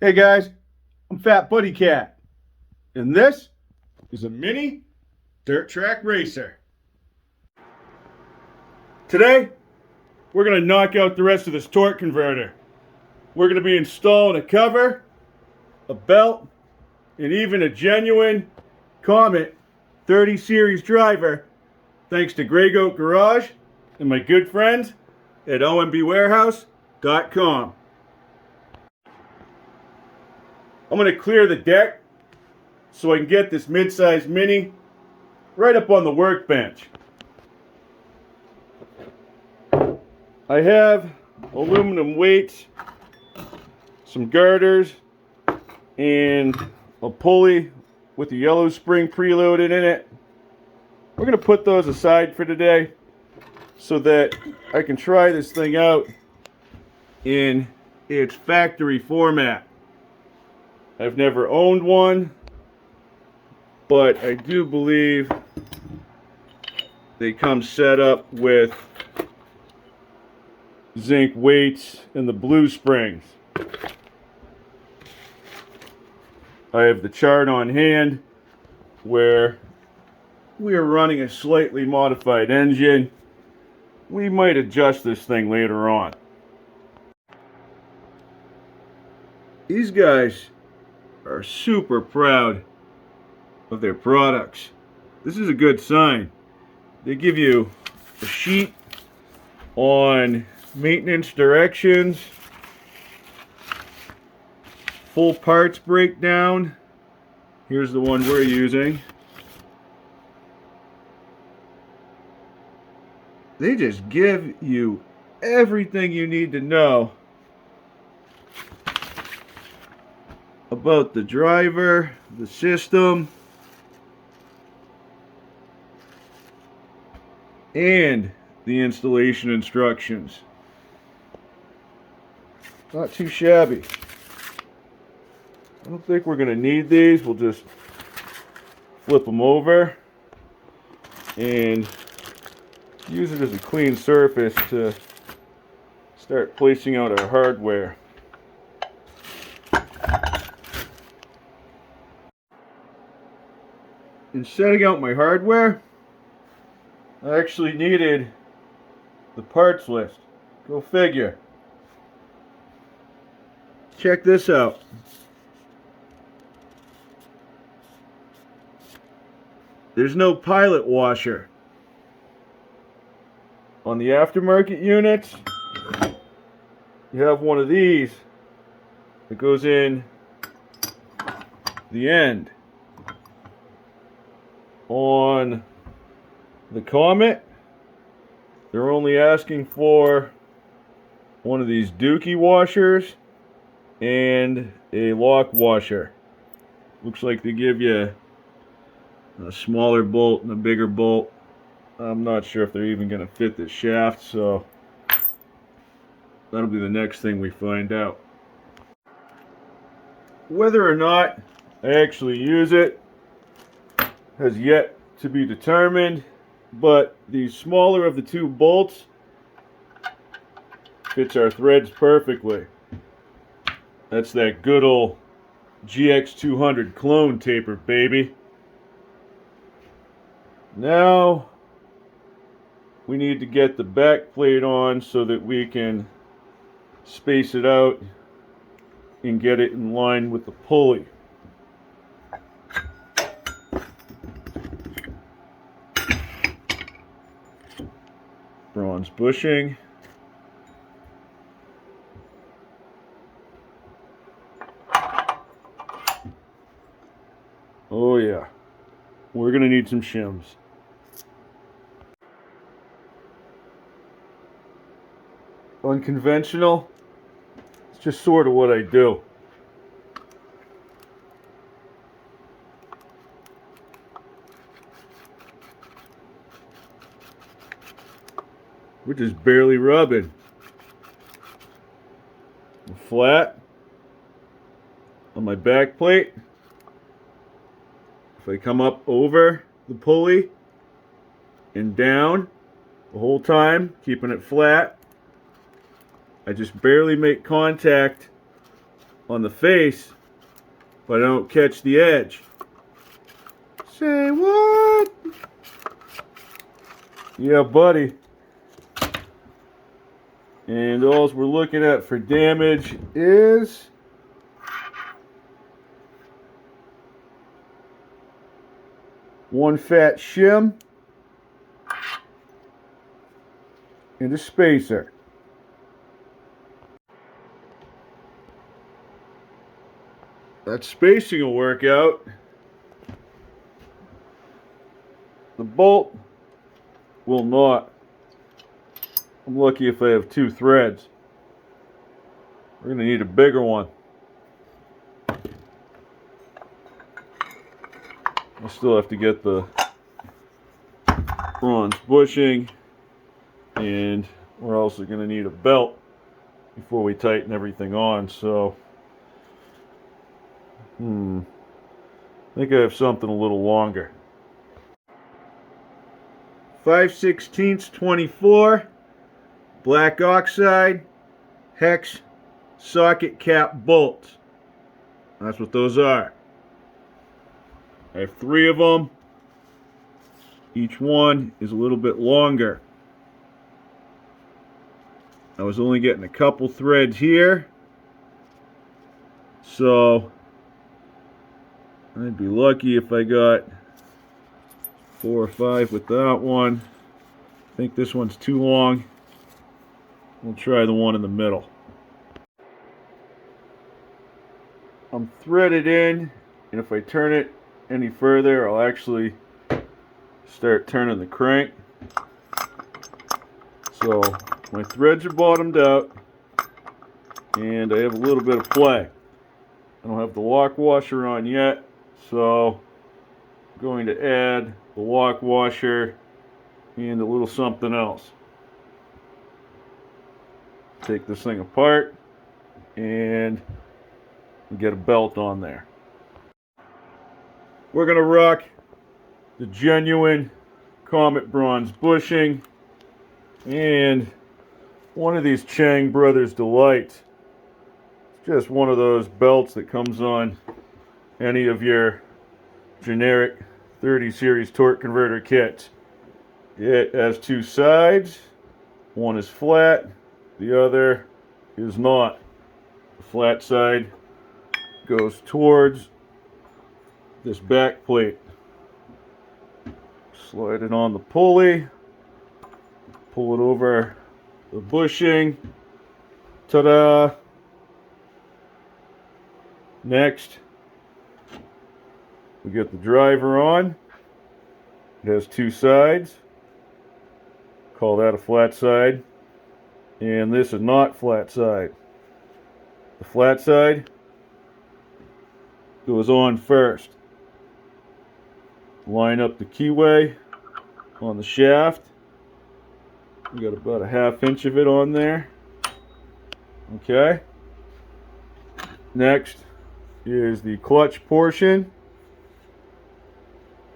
Hey guys, I'm FatBuddyCat, and this is a mini dirt track racer. Today, we're going to knock out the rest of this torque converter. We're going to be installing a cover, a belt, and even a Genuine Comet 30 series driver, thanks to Grey Goat Garage and my good friends at OMB Warehouse.com. I'm going to clear the deck so I can get this mid-size mini right up on the workbench. I have aluminum weights, some girders, and a pulley with a yellow spring preloaded in it. We're going to put those aside for today so that I can try this thing out in its factory format. I've never owned one, but I do believe they come set up with zinc weights and the blue springs. I have the chart on hand where we are running a slightly modified engine. We might adjust this thing later on. These guys are super proud of their products. This is a good sign. They give you a sheet on maintenance directions, full parts breakdown. Here's the one we're using. They just give you everything you need to know about the driver, the system, and the installation instructions. Not too shabby. I don't think we're going to need these. We'll just flip them over and use it as a clean surface to start placing out our hardware. In setting out my hardware, I actually needed the parts list. Go figure. Check this out. There's no pilot washer. On the aftermarket units, you have one of these that goes in the end. On the Comet, they're only asking for one of these dookie washers and a lock washer. Looks like they give you a smaller bolt and a bigger bolt. I'm not sure if they're even going to fit this shaft, so that'll be the next thing we find out. Whether or not I actually use it has yet to be determined, but the smaller of the two bolts fits our threads perfectly. That's that good old GX200 clone taper, baby. Now we need to get the back plate on so that we can space it out and get it in line with the pulley. Bronze bushing. Oh yeah, we're gonna need some shims. Unconventional, it's just sort of what I do. We're just barely rubbing. Flat on my back plate. If I come up over the pulley and down the whole time, keeping it flat, I just barely make contact on the face, but I don't catch the edge. Say what? Yeah, buddy. And all we're looking at for damage is one fat shim and a spacer. That spacing will work out. The bolt will not. I'm lucky if I have 2 threads. We're going to need a bigger one. I still have to get the bronze bushing, and we're also going to need a belt before we tighten everything on. So, I think I have something a little longer. 5/16 24 black oxide hex socket cap bolts. That's what those are. I have 3 of them. Each one is a little bit longer. I was only getting a couple threads here, so I'd be lucky if I got 4 or 5 with that one. I think this one's too long. We'll try the one in the middle. I'm threaded in, and if I turn it any further, I'll actually start turning the crank. So my threads are bottomed out, and I have a little bit of play. I don't have the lock washer on yet, so I'm going to add the lock washer and a little something else. Take this thing apart and get a belt on there. We're going to rock the Genuine Comet bronze bushing and one of these Chang Brothers Delights. It's just one of those belts that comes on any of your generic 30 series torque converter kits. It has 2 sides. One is flat, the other is not. The flat side goes towards this back plate. Slide it on the pulley, pull it over the bushing. Ta-da! Next, we get the driver on. It has 2 sides. Call that a flat side. And this is not flat side. The flat side goes on first. Line up the keyway on the shaft. We got about a 1/2 inch of it on there. Okay. Next is the clutch portion.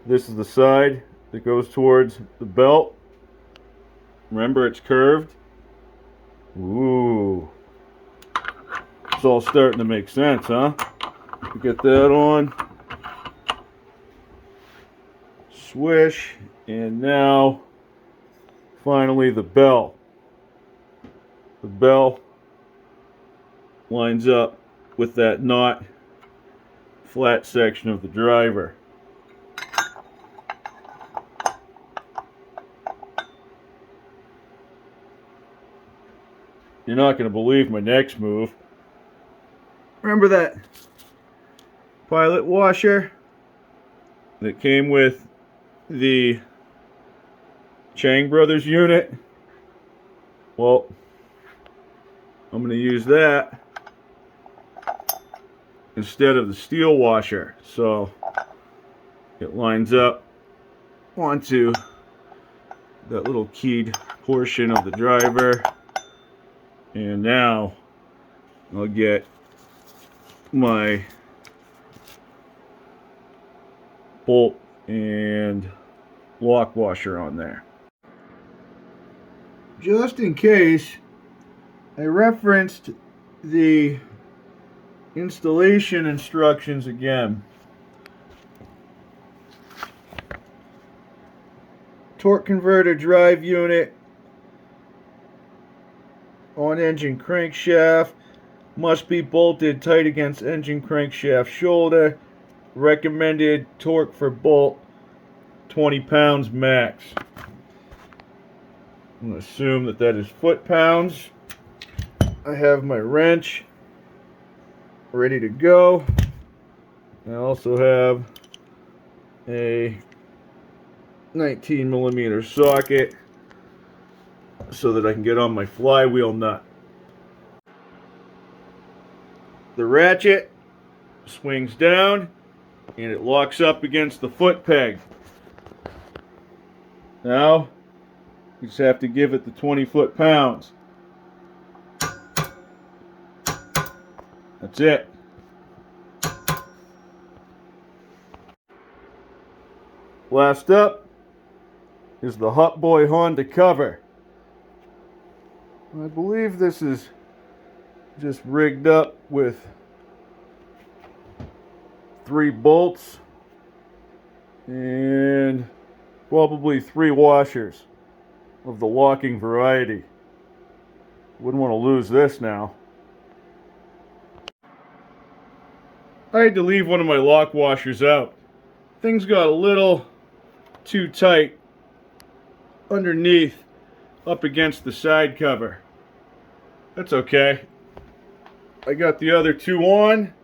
This is the side that goes towards the belt. Remember, it's curved. Ooh. It's all starting to make sense, huh? Get that on. Swish. And now, finally, the bell. The bell lines up with that not flat section of the driver. You're not going to believe my next move. Remember that pilot washer that came with the Chang Brothers unit? Well, I'm going to use that instead of the steel washer. So it lines up onto that little keyed portion of the driver. And now I'll get my bolt and lock washer on there. Just in case, I referenced the Installation instructions again. Torque converter drive unit on engine crankshaft must be bolted tight against engine crankshaft shoulder. Recommended torque for bolt 20 pounds max. I'm going to assume that that is foot pounds. I have my wrench ready to go. I also have a 19mm socket so that I can get on my flywheel nut. The ratchet swings down and it locks up against the foot peg. Now you just have to give it the 20 foot-pounds. That's it. Last up is the Hot Boy Honda cover. I believe this is just rigged up with 3 bolts and probably 3 washers of the locking variety. Wouldn't want to lose this now. I had to leave one of my lock washers out. Things got a little too tight underneath up against the side cover. That's okay. I got the other 2 on,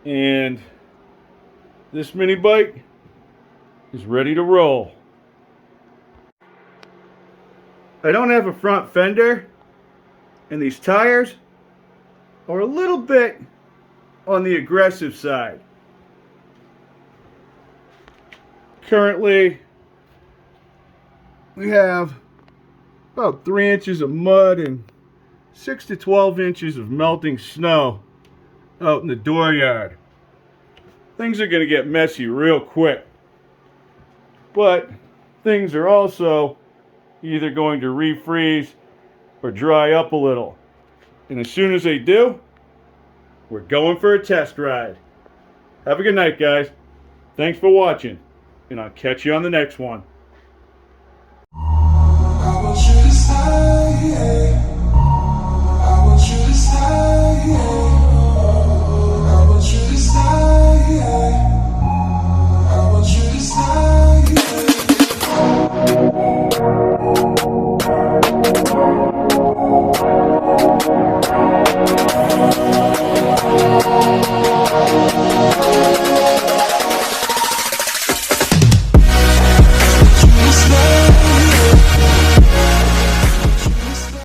and this mini bike is ready to roll. I don't have a front fender, and these tires are a little bit on the aggressive side. Currently, we have about 3 inches of mud and 6 to 12 inches of melting snow out in the dooryard. Things are going to get messy real quick. But things are also either going to refreeze or dry up a little. And as soon as they do, we're going for a test ride. Have a good night, guys. Thanks for watching, and I'll catch you on the next one. I want you to smile.